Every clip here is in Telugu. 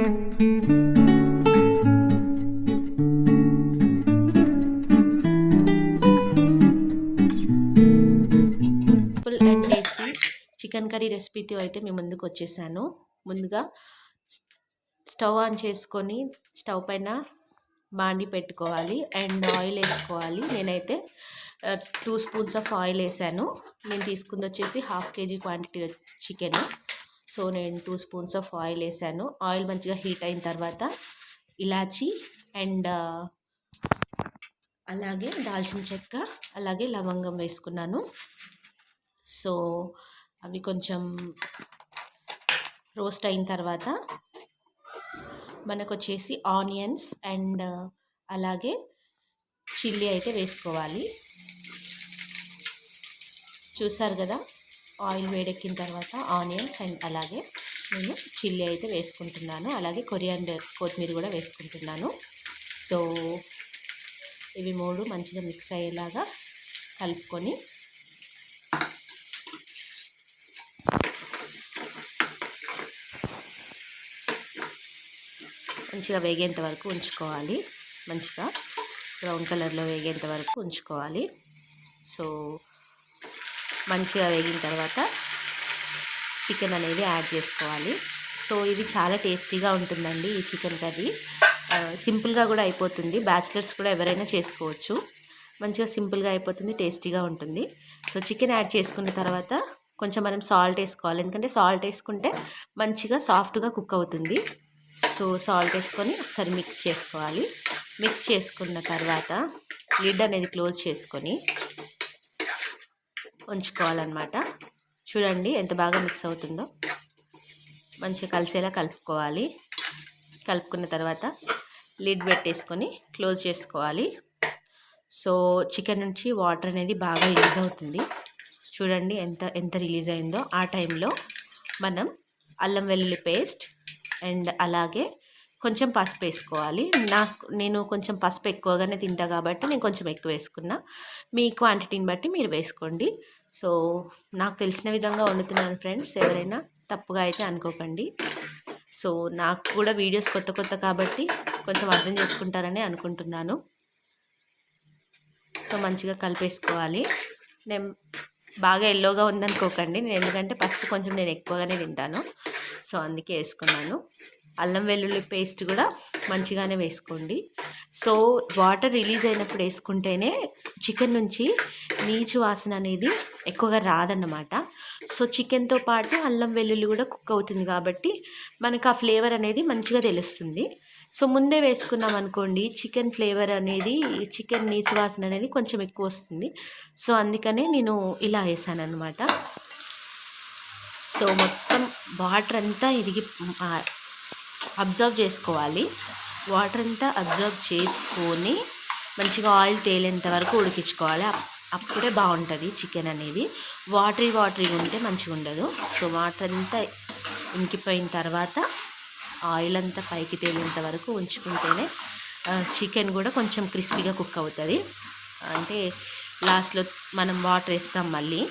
అండ్ టేస్టీ చికెన్ కర్రీ రెసిపీతో అయితే మీ ముందుకు వచ్చేసాను. ముందుగా స్టవ్ ఆన్ చేసుకొని స్టవ్ పైన బాండి పెట్టుకోవాలి అండ్ ఆయిల్ వేసుకోవాలి. నేనైతే 2 స్పూన్స్ ఆఫ్ ఆయిల్ వేసాను. నేను తీసుకుంది వచ్చేసి 1/2 kg క్వాంటిటీ చికెన్. సో నేను 2 స్పూన్స్ ఆఫ్ ఆయిల్ వేసాను. ఆయిల్ మంచిగా హీట్ అయిన తర్వాత ఇలాచి అండ్ అలాగే దాల్చిన చెక్క అలాగే లవంగం వేసుకున్నాను. సో అవి కొంచెం రోస్ట్ అయిన తర్వాత మనకు వచ్చేసి ఆనియన్స్ అండ్ అలాగే చిల్లీ అయితే వేసుకోవాలి. చూసారు కదా, ఆయిల్ వేడెక్కిన తర్వాత ఆనియన్స్ అండ్ అలాగే నేను చిల్లీ అయితే వేసుకుంటున్నాను. అలాగే కొత్తిమీర కూడా వేసుకుంటున్నాను. సో ఇవి 3 మంచిగా మిక్స్ అయ్యేలాగా కలుపుకొని మంచిగా వేగేంత వరకు ఉంచుకోవాలి. మంచిగా బ్రౌన్ కలర్లో వేగేంత వరకు ఉంచుకోవాలి. సో మంచిగా వేగిన తర్వాత చికెన్ అనేది యాడ్ చేసుకోవాలి. సో ఇది చాలా టేస్టీగా ఉంటుందండి ఈ చికెన్ కర్రీ. సింపుల్గా కూడా అయిపోతుంది. బ్యాచిలర్స్ కూడా ఎవరైనా చేసుకోవచ్చు. మంచిగా సింపుల్గా అయిపోతుంది, టేస్టీగా ఉంటుంది. సో చికెన్ యాడ్ చేసుకున్న తర్వాత కొంచెం మనం సాల్ట్ వేసుకోవాలి. ఎందుకంటే సాల్ట్ వేసుకుంటే మంచిగా సాఫ్ట్గా కుక్ అవుతుంది. సో సాల్ట్ వేసుకొని ఒకసారి మిక్స్ చేసుకోవాలి. మిక్స్ చేసుకున్న తర్వాత లిడ్ అనేది క్లోజ్ చేసుకొని ఉంచుకోవాలన్నమాట. చూడండి ఎంత బాగా మిక్స్ అవుతుందో. మంచిగా కలిసేలా కలుపుకోవాలి. కలుపుకున్న తర్వాత లిడ్ పెట్టేసుకొని క్లోజ్ చేసుకోవాలి. సో చికెన్ నుంచి వాటర్ అనేది బాగా రిలీజ్ అవుతుంది. చూడండి ఎంత రిలీజ్ అయిందో. ఆ టైంలో మనం అల్లం వెల్లుల్లి పేస్ట్ అండ్ అలాగే కొంచెం పసుపు వేసుకోవాలి. నేను కొంచెం పసుపు ఎక్కువగానే తింటా కాబట్టి నేను కొంచెం ఎక్కువ వేసుకున్నా. మీ క్వాంటిటీని బట్టి మీరు వేసుకోండి. సో నాకు తెలిసిన విధంగా వండుతున్నాను ఫ్రెండ్స్, ఎవరైనా తప్పుగా అయితే అనుకోకండి. సో నాకు కూడా వీడియోస్ కొత్త కాబట్టి కొంచెం అర్థం చేసుకుంటారని అనుకుంటున్నాను. సో మంచిగా కలిపేసుకోవాలి. నేను బాగా ఎల్లోగా ఉందనుకోకండి, ఎందుకంటే పసుపు కొంచెం నేను ఎక్కువగానే తింటాను. సో అందుకే వేసుకున్నాను. అల్లం వెల్లుల్లి పేస్ట్ కూడా మంచిగానే వేసుకోండి. సో వాటర్ రిలీజ్ అయినప్పుడు వేసుకుంటేనే చికెన్ నుంచి నీచు వాసన అనేది ఎక్కువగా రాదన్నమాట. సో చికెన్తో పాటు అల్లం వెల్లుల్లి కూడా కుక్ అవుతుంది కాబట్టి మనకు ఆ ఫ్లేవర్ అనేది మంచిగా తెలుస్తుంది. సో ముందే వేసుకున్నాం అనుకోండి, చికెన్ ఫ్లేవర్ అనేది, చికెన్ నీచు వాసన అనేది కొంచెం ఎక్కువ వస్తుంది. సో అందుకనే నేను ఇలా వేసాను అనమాట. సో మొత్తం వాటర్ అంతా అబ్జర్వ్ చేసుకోవాలి. వాటర్ అంతా అబ్జర్వ్ చేసుకొని మంచిగా ఆయిల్ తేలేంత వరకు ఉడికించుకోవాలి. అప్పుడే బాగుంటుంది చికెన్ అనేది. వాటరీ ఉంటే మంచిగా ఉండదు. సో వాటర్ అంతా ఇంకిపోయిన తర్వాత ఆయిల్ అంతా పైకి తేలేంత వరకు ఉంచుకుంటేనే చికెన్ కూడా కొంచెం క్రిస్పీగా కుక్ అవుతుంది. అంటే లాస్ట్లో మనం వాటర్ వేస్తాం మళ్ళీ,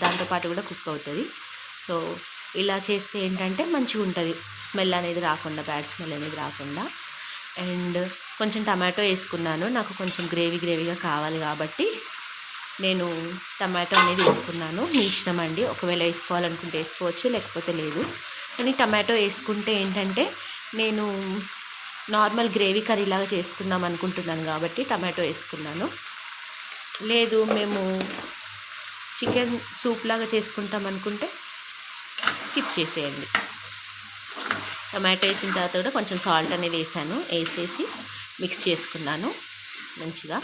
దాంతోపాటు కూడా కుక్ అవుతుంది. సో ఇలా చేస్తే ఏంటంటే మంచిగా ఉంటుంది, స్మెల్ అనేది రాకుండా, బ్యాడ్ స్మెల్ అనేది రాకుండా. అండ్ కొంచెం టమాటో వేసుకున్నాను. నాకు కొంచెం గ్రేవీగా కావాలి కాబట్టి నేను టమాటో అనేది వేసుకున్నాను. మీ ఇష్టం అండి, ఒకవేళ వేసుకోవాలనుకుంటే వేసుకోవచ్చు, లేకపోతే లేదు. కానీ టమాటో వేసుకుంటే ఏంటంటే నేను నార్మల్ గ్రేవీ కర్రీ లాగా చేసుకుందాం అనుకుంటున్నాను కాబట్టి టమాటో వేసుకున్నాను. లేదు మేము చికెన్ సూప్ లాగా చేసుకుంటాం అనుకుంటే స్కిప్ చేసేయండి. టమాటో వేసిన తర్వాత కూడా కొంచెం సాల్ట్ అనేది వేసేసి మిక్స్ చేసుకున్నాను మంచిగా.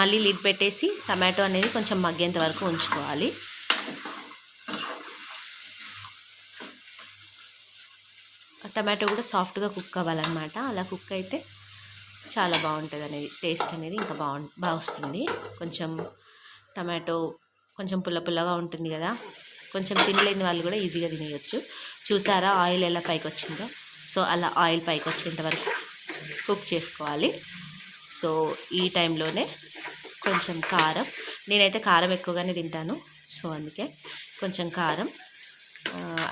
మళ్ళీ లిడ్ పెట్టేసి టమాటో అనేది కొంచెం మగ్గేంత వరకు ఉంచుకోవాలి. టమాటో కూడా సాఫ్ట్గా కుక్ అవ్వాలన్నమాట. అలా కుక్ అయితే చాలా బాగుంటుంది అనేది, టేస్ట్ అనేది ఇంకా బాగా వస్తుంది. కొంచెం టమాటో కొంచెం పుల్లగా ఉంటుంది కదా, కొంచెం తినలేని వాళ్ళు కూడా ఈజీగా తినేయచ్చు. చూసారా ఆయిల్ ఎలా పైకి వచ్చిందో? సో అలా ఆయిల్ పైకి వచ్చేంత వరకు కుక్ చేసుకోవాలి. సో ఈ టైంలోనే కొంచెం కారం, నేనైతే కారం ఎక్కువగానే తింటాను, సో అందుకే కొంచెం కారం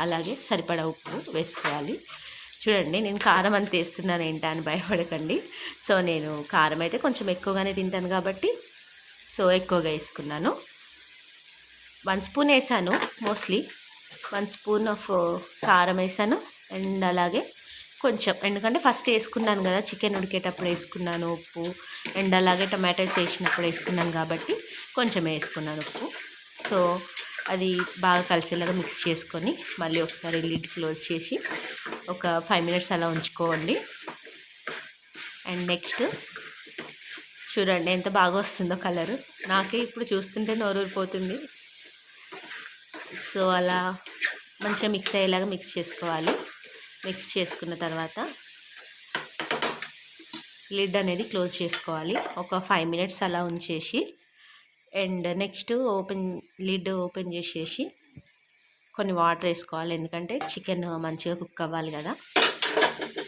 అలాగే సరిపడా ఉప్పు వేసుకోవాలి. చూడండి నేను కారం అంత వేస్తున్నాను ఏంటా అని భయపడకండి. సో నేను కారం అయితే కొంచెం ఎక్కువగానే తింటాను కాబట్టి సో ఎక్కువగా వేసుకున్నాను. 1 స్పూన్ వేసాను, మోస్ట్లీ 1 స్పూన్ ఆఫ్ కారం వేసాను. అండ్ అలాగే కొంచెం, ఎందుకంటే ఫస్ట్ వేసుకున్నాను కదా, చికెన్ ఉడికేటప్పుడు వేసుకున్నాను ఉప్పు. అండ్ అలాగే టొమాటోస్ వేసినప్పుడు వేసుకున్నాను కాబట్టి కొంచెం వేసుకున్నాను ఉప్పు. సో అది బాగా కలిసేలాగా మిక్స్ చేసుకొని మళ్ళీ ఒకసారి లిడ్ క్లోజ్ చేసి ఒక 5 మినిట్స్ అలా ఉంచుకోండి. అండ్ నెక్స్ట్ చూడండి ఎంత బాగా వస్తుందో కలరు. నాకే ఇప్పుడు చూస్తుంటే నోరూరిపోతుంది. సో అలా మంచిగా మిక్స్ అయ్యేలాగా మిక్స్ చేసుకోవాలి. మిక్స్ చేసుకున్న తర్వాత లిడ్ అనేది క్లోజ్ చేసుకోవాలి ఒక 5 మినిట్స్ అలా ఉంచేసి. అండ్ నెక్స్ట్ లిడ్ ఓపెన్ చేసేసి కొన్ని వాటర్ వేసుకోవాలి, ఎందుకంటే చికెన్ మంచిగా కుక్ అవ్వాలి కదా.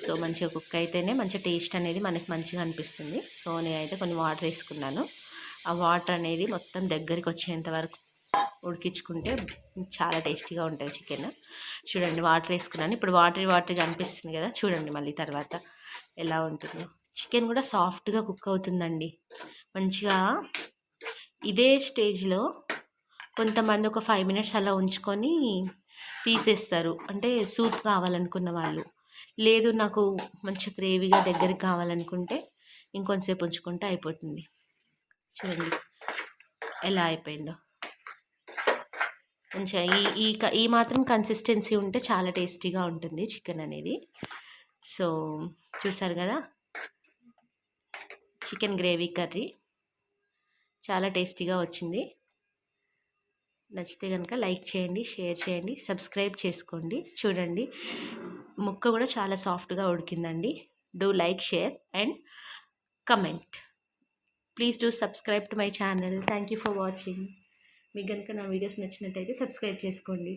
సో మంచిగా కుక్ అయితేనే మంచి టేస్ట్ అనేది మనకి మంచిగా అనిపిస్తుంది. సో నేనైతే కొన్ని వాటర్ వేసుకున్నాను. ఆ వాటర్ అనేది మొత్తం దగ్గరికి వచ్చేంత వరకు ఉడికించుకుంటే చాలా టేస్టీగా ఉంటుంది చికెన్. చూడండి వాటర్ వేసుకున్నాను. ఇప్పుడు వాటర్గా అనిపిస్తుంది కదా, చూడండి మళ్ళీ తర్వాత ఎలా ఉంటుందో. చికెన్ కూడా సాఫ్ట్గా కుక్ అవుతుందండి మంచిగా. ఇదే స్టేజ్లో కొంతమంది ఒక 5 మినిట్స్ అలా ఉంచుకొని తీసేస్తారు, అంటే సూప్ కావాలనుకున్న వాళ్ళు. లేదు నాకు మంచి గ్రేవీగా దగ్గరికి కావాలనుకుంటే ఇంకొంచెంసేపు ఉంచుకుంటే అయిపోతుంది. చూడండి ఎలా అయిపోయిందో. మంచిగా ఈ మాత్రం కన్సిస్టెన్సీ ఉంటే చాలా టేస్టీగా ఉంటుంది చికెన్ అనేది. సో చూసారు కదా, చికెన్ గ్రేవీ కర్రీ చాలా టేస్టీగా వచ్చింది. నచ్చితే కనుక లైక్ చేయండి, షేర్ చేయండి, సబ్స్క్రైబ్ చేసుకోండి. చూడండి ముక్క కూడా చాలా సాఫ్ట్గా ఉడికిందండి. Do like, share and comment. Please do subscribe to my channel. Thank you for watching. మీకు కనుక నా వీడియోస్ నచ్చినట్టయితే సబ్స్క్రైబ్ చేసుకోండి.